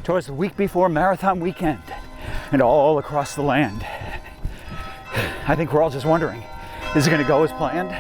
Twas the week before marathon weekend, and all across the land, I think we're all just wondering, is it going to go as planned?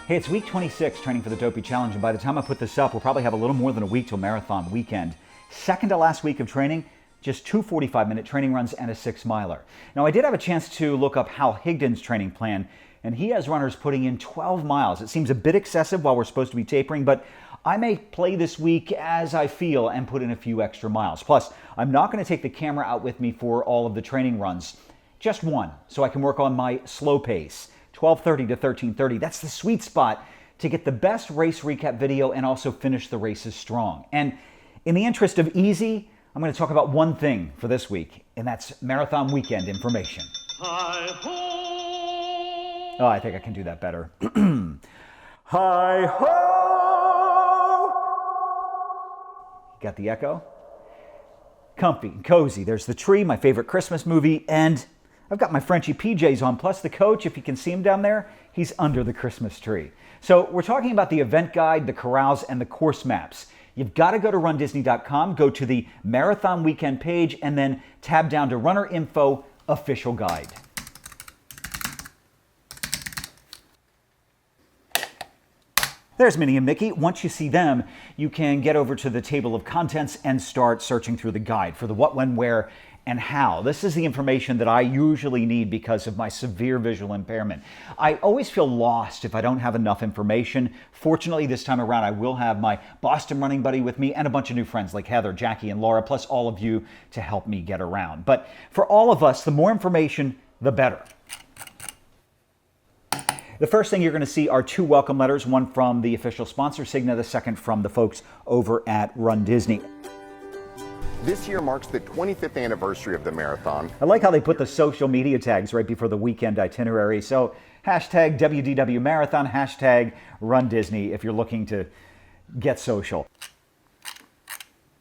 Hey, it's week 26 training for the Dopey Challenge, and by the time I put this up, we'll probably have a little more than a week till marathon weekend. Second to last week of training, just 2 45-minute training runs and a 6-miler. Now, I did have a chance to look up Hal Higdon's training plan, and he has runners putting in 12 miles. It seems a bit excessive while we're supposed to be tapering, but I may play this week as I feel and put in a few extra miles. Plus, I'm not going to take the camera out with me for all of the training runs. Just one, so I can work on my slow pace. 12:30 to 13:30. That's the sweet spot to get the best race recap video and also finish the races strong. And in the interest of easy, I'm going to talk about one thing for this week, and that's marathon weekend information. Hi-ho! Oh, I think I can do that better. Hi-ho! Got the echo? Comfy and cozy. There's the tree, my favorite Christmas movie, and I've got my Frenchy PJs on, plus the coach, if you can see him down there, he's under the Christmas tree. So we're talking about the event guide, the corrals, and the course maps. You've got to go to runDisney.com, go to the Marathon Weekend page, and then tab down to Runner Info Official Guide. There's Minnie and Mickey. Once you see them, you can get over to the table of contents and start searching through the guide for the what, when, where, and how. This is the information that I usually need because of my severe visual impairment. I always feel lost if I don't have enough information. Fortunately, this time around, I will have my Boston running buddy with me and a bunch of new friends like Heather, Jackie, and Laura, plus all of you to help me get around. But for all of us, the more information, the better. The first thing you're going to see are 2 welcome letters, one from the official sponsor, Cigna, the second from the folks over at Run Disney. This year marks the 25th anniversary of the marathon. I like how they put the social media tags right before the weekend itinerary. So hashtag WDW Marathon, hashtag Run Disney if you're looking to get social.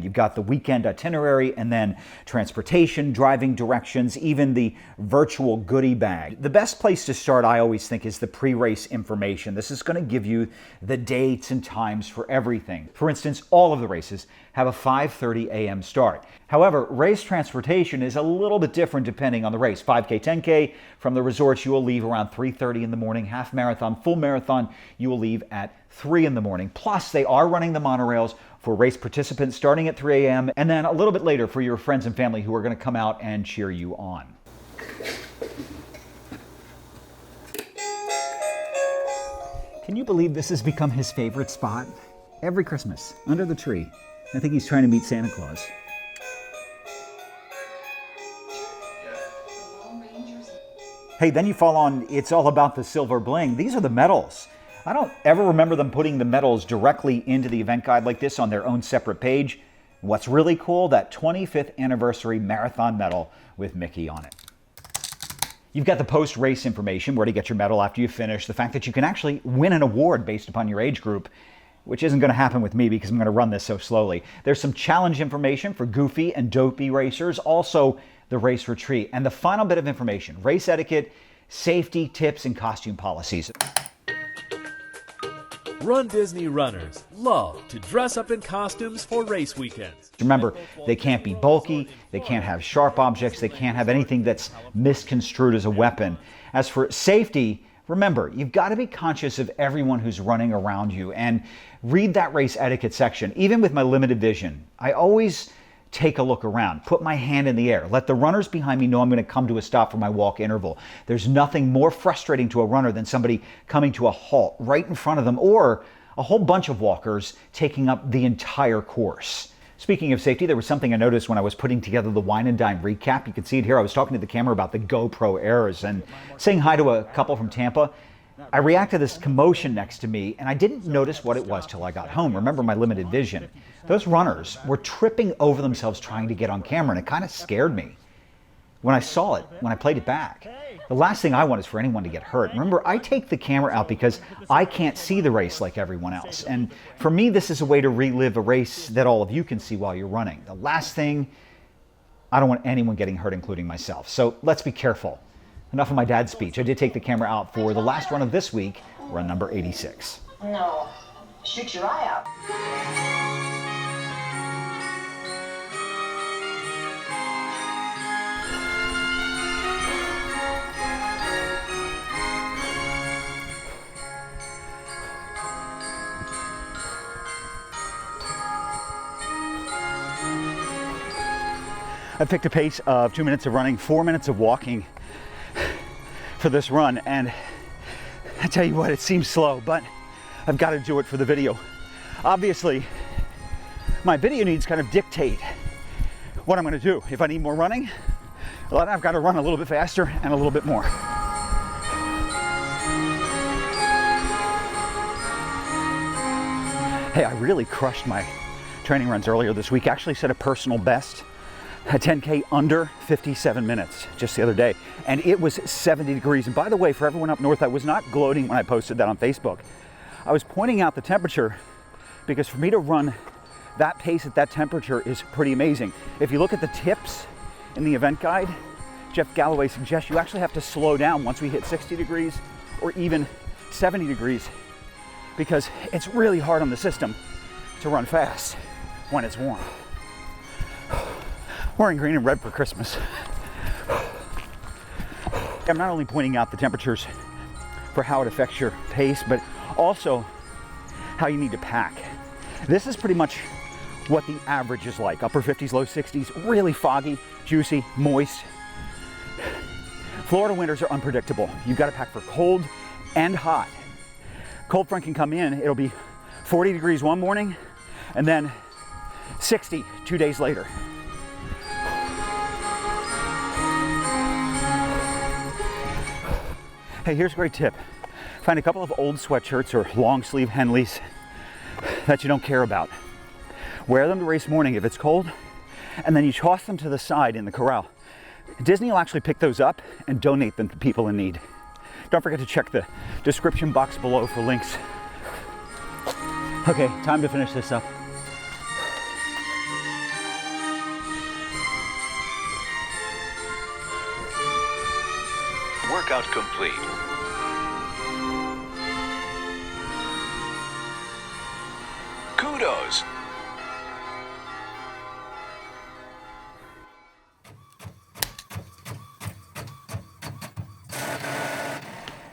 You've got the weekend itinerary and then transportation, driving directions, even the virtual goodie bag. The best place to start, I always think, is the pre-race information. This is going to give you the dates and times for everything. For instance, all of the races have a 5:30 a.m. start. However, race transportation is a little bit different depending on the race. 5K, 10K, from the resorts you will leave around 3:30 in the morning. Half marathon, full marathon, you will leave at 3 in the morning. Plus, they are running the monorails for race participants starting at 3 a.m. and then a little bit later for your friends and family who are going to come out and cheer you on. Can you believe this has become his favorite spot? Every Christmas, under the tree. I think he's trying to meet Santa Claus. Hey, then you fall on It's All About the Silver Bling. These are the medals. I don't ever remember them putting the medals directly into the event guide like this on their own separate page. What's really cool, that 25th anniversary marathon medal with Mickey on it. You've got the post-race information, where to get your medal after you finish, the fact that you can actually win an award based upon your age group, which isn't going to happen with me because I'm going to run this so slowly. There's some challenge information for Goofy and Dopey racers, also the race retreat, and the final bit of information, race etiquette, safety, tips, and costume policies. Run Disney runners love to dress up in costumes for race weekends. Remember, they can't be bulky, they can't have sharp objects, they can't have anything that's misconstrued as a weapon. As for safety, remember, you've got to be conscious of everyone who's running around you and read that race etiquette section. Even with my limited vision, I always take a look around, put my hand in the air, let the runners behind me know I'm going to come to a stop for my walk interval. There's nothing more frustrating to a runner than somebody coming to a halt right in front of them, or a whole bunch of walkers taking up the entire course. Speaking of safety, there was something I noticed when I was putting together the Wine and Dine recap. You can see it here. I was talking to the camera about the GoPro errors and saying hi to a couple from Tampa. I reacted to this commotion next to me, and I didn't notice what it was till I got home. Remember my limited vision. Those runners were tripping over themselves trying to get on camera, and it kind of scared me when I saw it, when I played it back. The last thing I want is for anyone to get hurt. Remember, I take the camera out because I can't see the race like everyone else. And for me, this is a way to relive a race that all of you can see while you're running. The last thing, I don't want anyone getting hurt, including myself. So let's be careful. Enough of my dad's speech. I did take the camera out for the last run of this week, run number 86. No, shoot your eye out. I picked a pace of 2 minutes of running, 4 minutes of walking for this run, and I tell you what, it seems slow, but I've got to do it for the video. Obviously, my video needs kind of dictate what I'm going to do. If I need more running, well, I've got to run a little bit faster and a little bit more. Hey, I really crushed my training runs earlier this week. Actually set a personal best, a 10K under 57 minutes just the other day, and it was 70 degrees. And by the way, for everyone up north, I was not gloating when I posted that on Facebook. I was pointing out the temperature because for me to run that pace at that temperature is pretty amazing. If you look at the tips in the event guide, Jeff Galloway suggests you actually have to slow down once we hit 60 degrees or even 70 degrees because it's really hard on the system to run fast when it's warm. Wearing green and red for Christmas. I'm not only pointing out the temperatures for how it affects your pace, but also how you need to pack. This is pretty much what the average is like. Upper 50s, low 60s, really foggy, juicy, moist. Florida winters are unpredictable. You've got to pack for cold and hot. Cold front can come in, it'll be 40 degrees one morning and then 60 2 days later. Hey, here's a great tip. Find a couple of old sweatshirts or long sleeve Henleys that you don't care about. Wear them to race morning if it's cold, and then you toss them to the side in the corral. Disney will actually pick those up and donate them to people in need. Don't forget to check the description box below for links. Okay, time to finish this up. Workout complete. Kudos.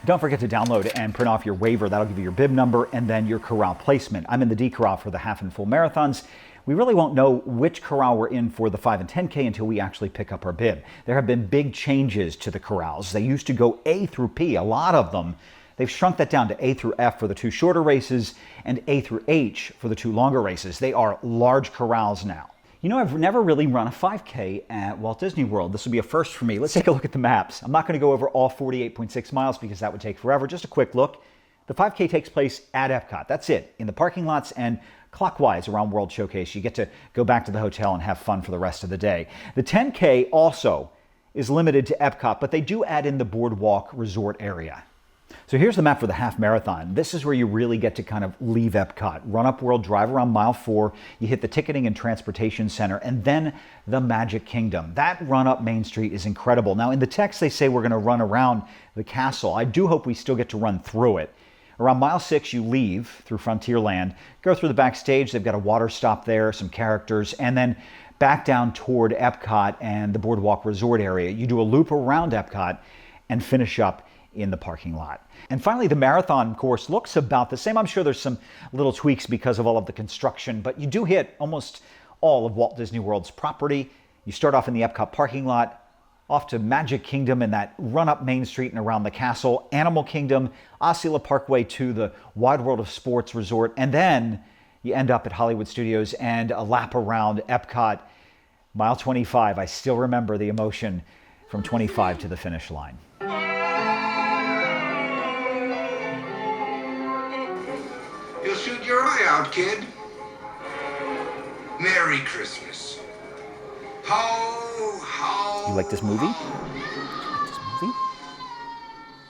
Don't forget to download and print off your waiver. That'll give you your bib number and then your corral placement. I'm in the D corral for the half and full marathons. We really won't know which corral we're in for the 5 and 10K until we actually pick up our bib. There have been big changes to the corrals. They used to go A through P, a lot of them. They've shrunk that down to A through F for the 2 shorter races and A through H for the 2 longer races. They are large corrals now. You know, I've never really run a 5K at Walt Disney World. This will be a first for me. Let's take a look at the maps. I'm not going to go over all 48.6 miles because that would take forever. Just a quick look. The 5K takes place at Epcot. That's it. In the parking lots and clockwise around World Showcase. You get to go back to the hotel and have fun for the rest of the day. The 10K also is limited to Epcot, but they do add in the Boardwalk Resort area. So here's the map for the half marathon. This is where you really get to kind of leave Epcot. Run up World, drive around mile 4, you hit the ticketing and transportation center, and then the Magic Kingdom. That run up Main Street is incredible. Now in the text they say we're going to run around the castle. I do hope we still get to run through it. Around mile 6 you leave through Frontierland, go through the backstage, they've got a water stop there, some characters, and then back down toward Epcot and the Boardwalk Resort area. You do a loop around Epcot and finish up in the parking lot. And finally, the marathon course looks about the same. I'm sure there's some little tweaks because of all of the construction, but you do hit almost all of Walt Disney World's property. You start off in the Epcot parking lot, off to Magic Kingdom and that run up Main Street and around the castle, Animal Kingdom, Osceola Parkway to the Wide World of Sports Resort, and then you end up at Hollywood Studios and a lap around Epcot. Mile 25, I still remember the emotion from 25 to the finish line. You'll shoot your eye out, kid. Merry Christmas. Ho, ho. You like this movie? You like this movie?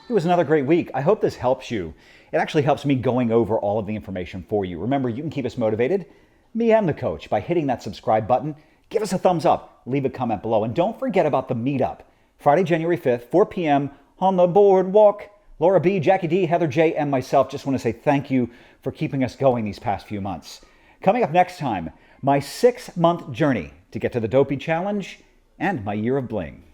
It was another great week. I hope this helps you. It actually helps me going over all of the information for you. Remember, you can keep us motivated, me and the coach, by hitting that subscribe button. Give us a thumbs up, leave a comment below, and don't forget about the meetup. Friday, January 5th, 4 p.m. on the boardwalk. Laura B., Jackie D., Heather J., and myself just want to say thank you for keeping us going these past few months. Coming up next time, my 6-month journey to get to the Dopey Challenge and my year of bling.